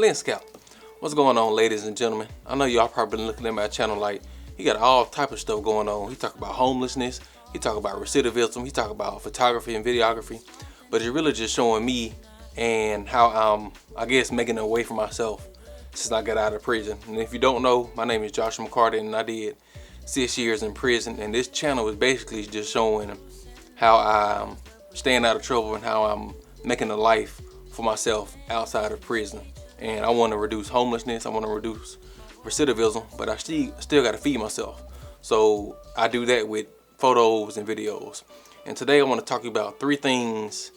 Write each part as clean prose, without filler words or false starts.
Lens Scout. What's going on, ladies and gentlemen? I know y'all probably been looking at my channel like he got all type of stuff going on. He talk about homelessness, he talk about recidivism, he talk about photography and videography, but it's really just showing me and how I'm, I guess, making a way for myself since I got out of prison. And if you don't know, my name is Joshua McCarty, and I did 6 years in prison. And this channel is basically just showing how I'm staying out of trouble and how I'm making a life for myself outside of prison. And I want to reduce homelessness, I want to reduce recidivism, but I still got to feed myself. So I do that with photos and videos. And today I want to talk about 3 things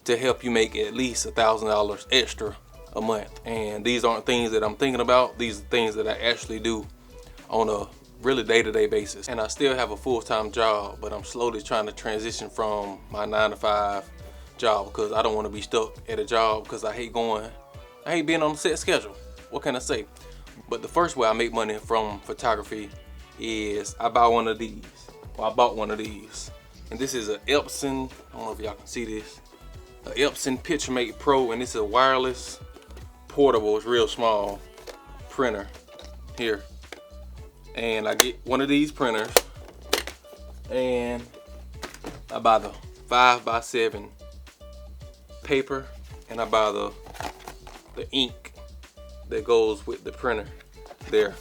to help you make at least $1,000 extra a month. And these aren't things that I'm thinking about, these are things that I actually do on a really day-to-day basis. And I still have a full-time job, but I'm slowly trying to transition from my 9-to-5 job because I don't want to be stuck at a job because I hate being on a set schedule. What can I say? But the first way I make money from photography is I buy one of these. Well, I bought one of these. And this is an Epson, I don't know if y'all can see this, an Epson PictureMate Pro, and this is a wireless, portable, it's real small printer here. And I get one of these printers and I buy the 5x7 paper and I buy the ink that goes with the printer there.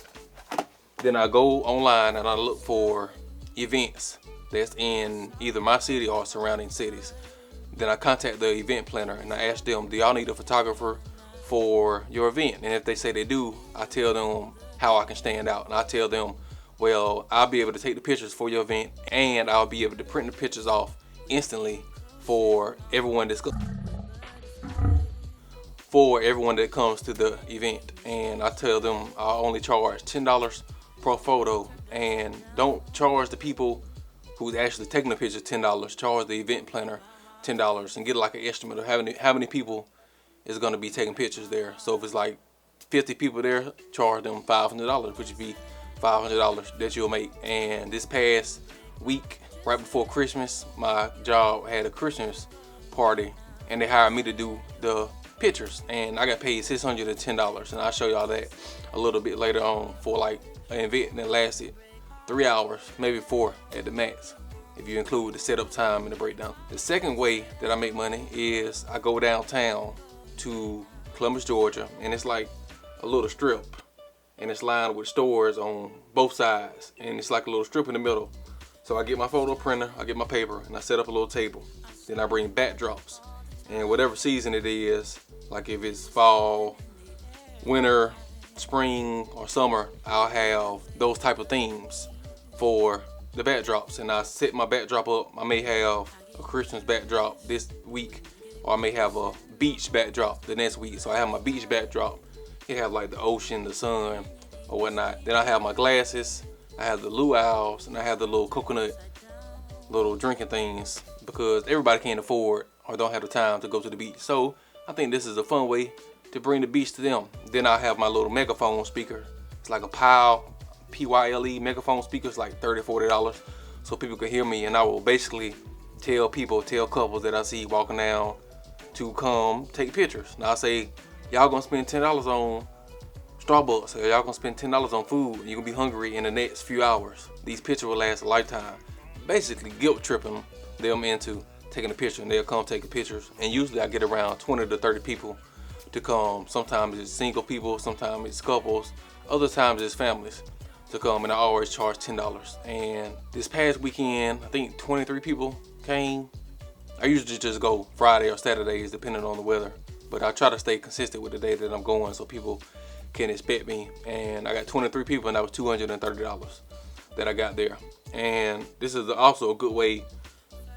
Then I go online and I look for events that's in either my city or surrounding cities. Then I contact the event planner and I ask them, do y'all need a photographer for your event? And if they say they do, I tell them how I can stand out. And I tell them, well, I'll be able to take the pictures for your event and I'll be able to print the pictures off instantly for everyone that comes to the event. And I tell them I'll only charge $10 per photo, and don't charge the people who's actually taking the picture $10. Charge the event planner $10 and get like an estimate of how many people is going to be taking pictures there. So if it's like 50 people there, charge them $500, which would be $500 that you'll make. And this past week, right before Christmas, my job had a Christmas party and they hired me to do the pictures, and I got paid $610. And I'll show y'all that a little bit later on for like an event that lasted 3 hours, maybe 4 at the max, if you include the setup time and the breakdown. The second way that I make money is I go downtown to Columbus, Georgia, and it's like a little strip, and it's lined with stores on both sides, and it's like a little strip in the middle. So I get my photo printer, I get my paper, and I set up a little table. Then I bring backdrops, and whatever season it is, like if it's fall, winter, spring, or summer, I'll have those type of themes for the backdrops. And I set my backdrop up. I may have a Christmas backdrop this week, or I may have a beach backdrop the next week. So I have my beach backdrop. It have like the ocean, the sun, or whatnot. Then I have my glasses, I have the luau's, and I have the little coconut little drinking things, because everybody can't afford or don't have the time to go to the beach. So I think this is a fun way to bring the beach to them. Then I have my little megaphone speaker. It's like a PYLE megaphone speaker. It's like $30, $40, so people can hear me. And I will basically tell couples that I see walking down to come take pictures. Now I say, y'all gonna spend $10 on Starbucks, or y'all gonna spend $10 on food, and you're gonna be hungry in the next few hours. These pictures will last a lifetime. Basically guilt tripping them into taking a picture, and they'll come take the pictures. And usually I get around 20 to 30 people to come. Sometimes it's single people, sometimes it's couples, other times it's families to come, and I always charge $10. And this past weekend, I think 23 people came. I usually just go Friday or Saturdays depending on the weather, but I try to stay consistent with the day that I'm going so people can expect me. And I got 23 people, and that was $230 that I got there. And this is also a good way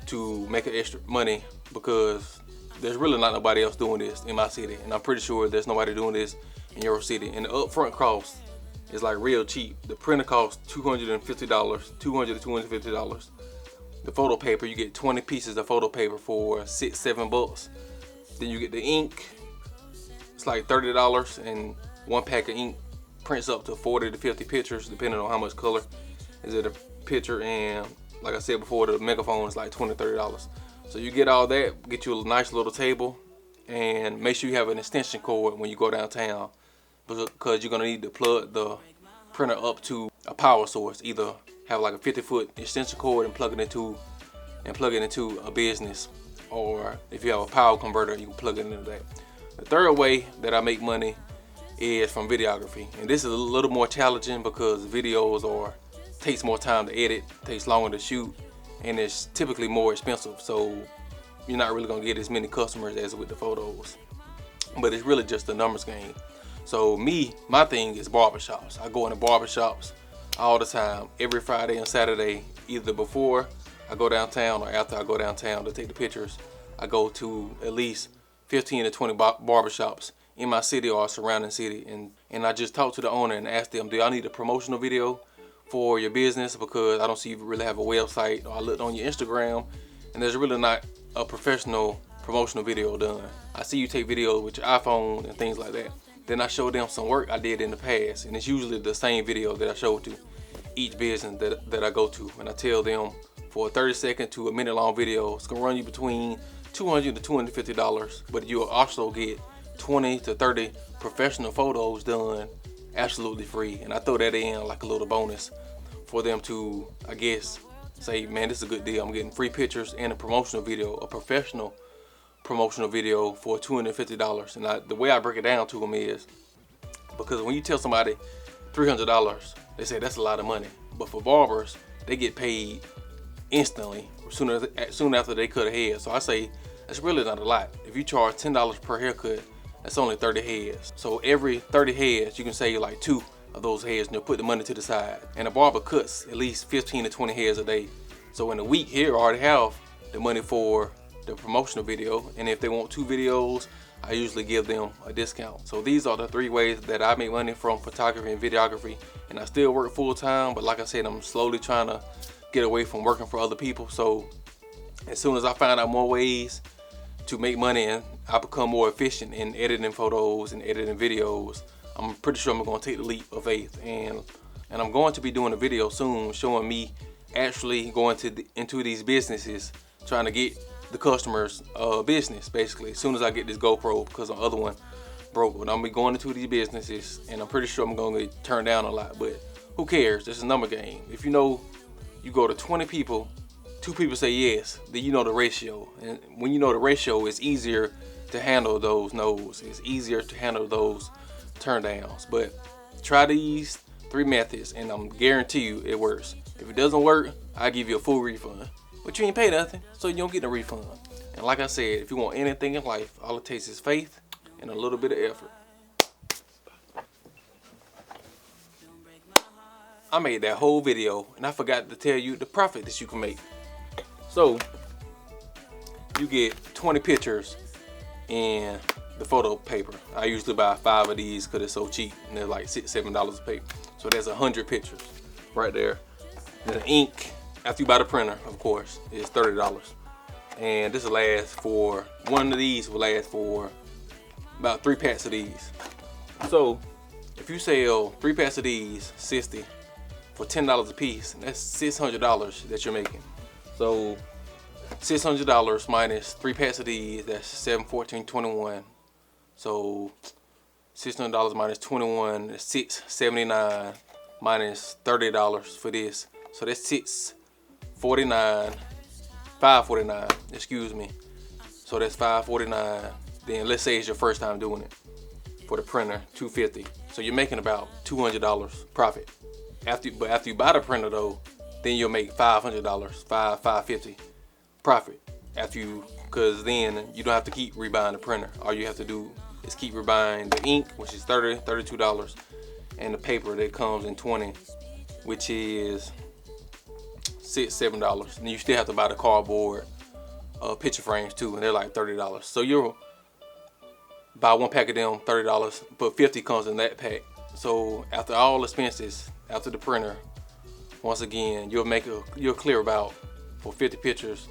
to make an extra money, because there's really not nobody else doing this in my city, and I'm pretty sure there's nobody doing this in your city. And the upfront cost is like real cheap. The printer costs $250, $200 to $250. The photo paper, you get 20 pieces of photo paper for $6-7. Then you get the ink. It's like $30, and one pack of ink prints up to 40 to 50 pictures depending on how much color is in a picture. And like I said before, the megaphone is like $20-$30. So you get all that, get you a nice little table, and make sure you have an extension cord when you go downtown, because you're gonna need to plug the printer up to a power source. Either have like a 50-foot extension cord and plug it into a business, or if you have a power converter, you can plug it into that. The third way that I make money is from videography, and this is a little more challenging because videos takes more time to edit, takes longer to shoot, and it's typically more expensive. So you're not really gonna get as many customers as with the photos, but it's really just a numbers game. So my thing is barbershops. I go into barbershops all the time, every Friday and Saturday, either before I go downtown or after I go downtown to take the pictures. I go to at least 15 to 20 barbershops in my city or surrounding city, and I just talk to the owner and ask them, do I need a promotional video for your business? Because I don't see you really have a website, or I looked on your Instagram and there's really not a professional promotional video done. I see you take videos with your iPhone and things like that. Then I show them some work I did in the past, and it's usually the same video that I show to each business that I go to, and I tell them for a 30-second to a minute-long video, it's gonna run you between $200 to $250, but you'll also get 20 to 30 professional photos done absolutely free. And I throw that in like a little bonus for them to, I guess, say, man, this is a good deal. I'm getting free pictures and a promotional video, a professional promotional video for $250. And the way I break it down to them is, because when you tell somebody $300, they say that's a lot of money. But for barbers, they get paid instantly, soon after they cut a head. So I say that's really not a lot. If you charge $10 per haircut, that's only 30 heads. So every 30 heads, you can save like 2 of those heads, and you'll put the money to the side. And a barber cuts at least 15 to 20 heads a day. So in a week here, I already have the money for the promotional video, and if they want 2 videos, I usually give them a discount. So these are the 3 ways that I make money from photography and videography, and I still work full time, but like I said, I'm slowly trying to get away from working for other people. So as soon as I find out more ways to make money and I become more efficient in editing photos and editing videos, I'm pretty sure I'm going to take the leap of faith, and I'm going to be doing a video soon showing me actually going into these businesses, trying to get the customers business, basically, as soon as I get this GoPro, because the other one broke. But I'm gonna be going into these businesses, and I'm pretty sure I'm gonna get turned down a lot, but who cares? This is a number game. If you know you go to 20 people, 2 people say yes, then you know the ratio. And when you know the ratio, it's easier to handle those no's. It's easier to handle those turn downs. But try these 3 methods, and I'm guarantee you it works. If it doesn't work, I'll give you a full refund. But you ain't pay nothing, so you don't get a refund. And like I said, if you want anything in life, all it takes is faith and a little bit of effort. I made that whole video, and I forgot to tell you the profit that you can make. So you get 20 pictures in the photo paper. I usually buy 5 of these because it's so cheap, and they're like $6, $7 a piece. So that's 100 pictures right there. The ink, after you buy the printer, of course, is $30. And this will last for, one of these will last for about 3 packs of these. So if you sell 3 packs of these, 60, for $10 a piece, that's $600 that you're making. So $600 minus 3 packs of these, that's 7, 14, 21. So $600 minus 21 is $679, minus $30 for this. So that's $549, excuse me. So that's $549. Then let's say it's your first time doing it. For the printer, $250. So you're making about $200 profit. After you buy the printer though, then you'll make $500, $550 profit. Because then you don't have to keep rebuying the printer. All you have to do is keep rebuying the ink, which is $32, and the paper that comes in 20, which is $6, $7. And you still have to buy the cardboard picture frames too, and they're like $30. So you'll buy 1 pack of them, $30, but 50 comes in that pack. So after all expenses, after the printer, once again, you'll clear about, for 50 pictures,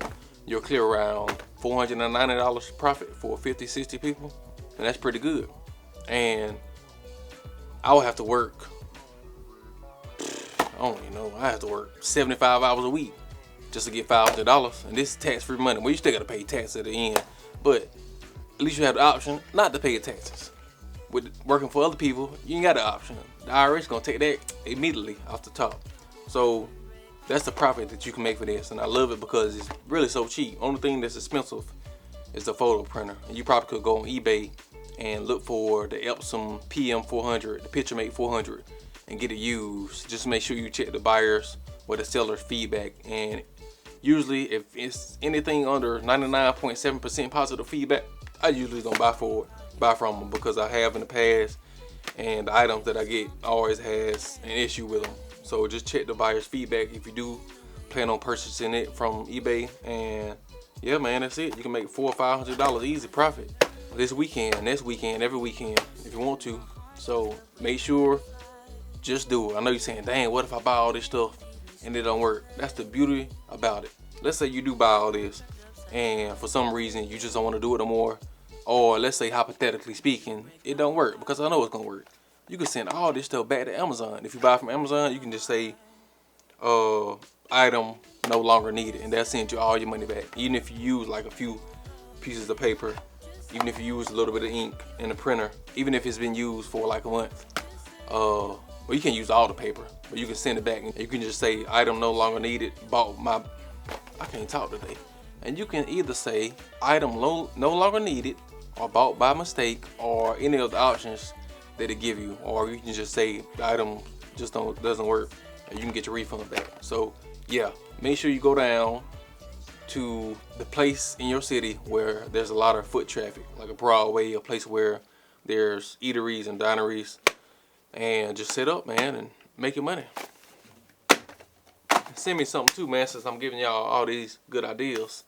you'll clear around $490 profit for 50, 60 people, and that's pretty good. And I would have to work, I don't even know, I have to work 75 hours a week just to get $500, and this is tax-free money. Well, you still gotta pay tax at the end, but at least you have the option not to pay your taxes. With working for other people, you ain't got the option. The IRS gonna take that immediately off the top. So that's the profit that you can make for this, and I love it because it's really so cheap. Only thing that's expensive is the photo printer, and you probably could go on eBay and look for the Epson PM400, the PictureMate 400, and get it used. Just make sure you check the buyers or the seller's feedback, and usually if it's anything under 99.7% positive feedback, I usually don't buy from them, because I have in the past, and the items that I get always has an issue with them. So just check the buyer's feedback if you do plan on purchasing it from eBay. And yeah, man, that's it. You can make $400 or $500 easy profit this weekend, next weekend, every weekend if you want to. So make sure, just do it. I know you're saying, dang, what if I buy all this stuff and it don't work? That's the beauty about it. Let's say you do buy all this, and for some reason you just don't want to do it no more, or let's say hypothetically speaking, it don't work, because I know it's gonna work. You can send all this stuff back to Amazon. If you buy from Amazon, you can just say, item no longer needed, and they'll send you all your money back. Even if you use like a few pieces of paper, even if you use a little bit of ink in the printer, even if it's been used for like a month. Well, you can't use all the paper, but you can send it back, and you can just say item no longer needed, I can't talk today. And you can either say item no longer needed, or bought by mistake, or any of the options that it give you, or you can just say the item just doesn't work, and you can get your refund back. So yeah, make sure you go down to the place in your city where there's a lot of foot traffic, like a Broadway, a place where there's eateries and dineries, and just sit up, man, and make your money. Send me something too, man, since I'm giving y'all all these good ideas.